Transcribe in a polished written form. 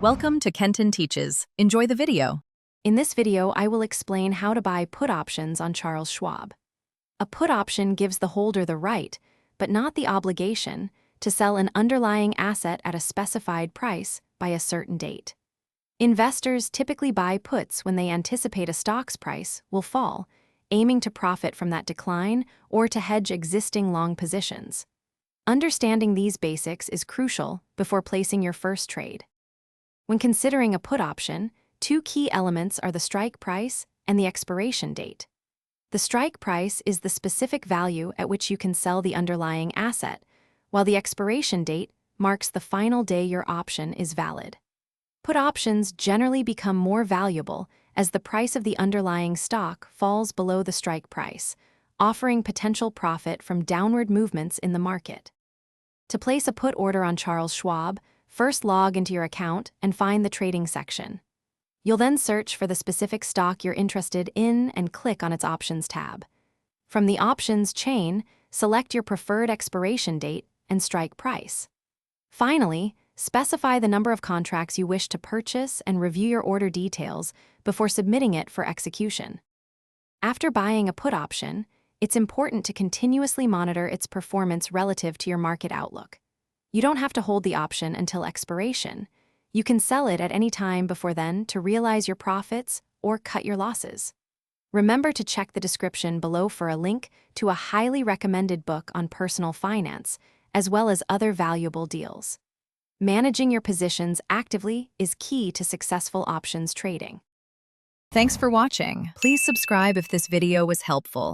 Welcome to Kenton Teaches. Enjoy the video. In this video, I will explain how to buy put options on Charles Schwab. A put option gives the holder the right, but not the obligation, to sell an underlying asset at a specified price by a certain date. Investors typically buy puts when they anticipate a stock's price will fall, aiming to profit from that decline or to hedge existing long positions. Understanding these basics is crucial before placing your first trade. When considering a put option, two key elements are the strike price and the expiration date. The strike price is the specific value at which you can sell the underlying asset, while the expiration date marks the final day your option is valid. Put options generally become more valuable as the price of the underlying stock falls below the strike price, offering potential profit from downward movements in the market. To place a put order on Charles Schwab, first log into your account and find the trading section. You'll then search for the specific stock you're interested in and click on its Options tab. From the Options chain, select your preferred expiration date and strike price. Finally, specify the number of contracts you wish to purchase and review your order details before submitting it for execution. After buying a put option, it's important to continuously monitor its performance relative to your market outlook. You don't have to hold the option until expiration. You can sell it at any time before then to realize your profits or cut your losses. Remember to check the description below for a link to a highly recommended book on personal finance, as well as other valuable deals. Managing your positions actively is key to successful options trading. Thanks for watching. Please subscribe if this video was helpful.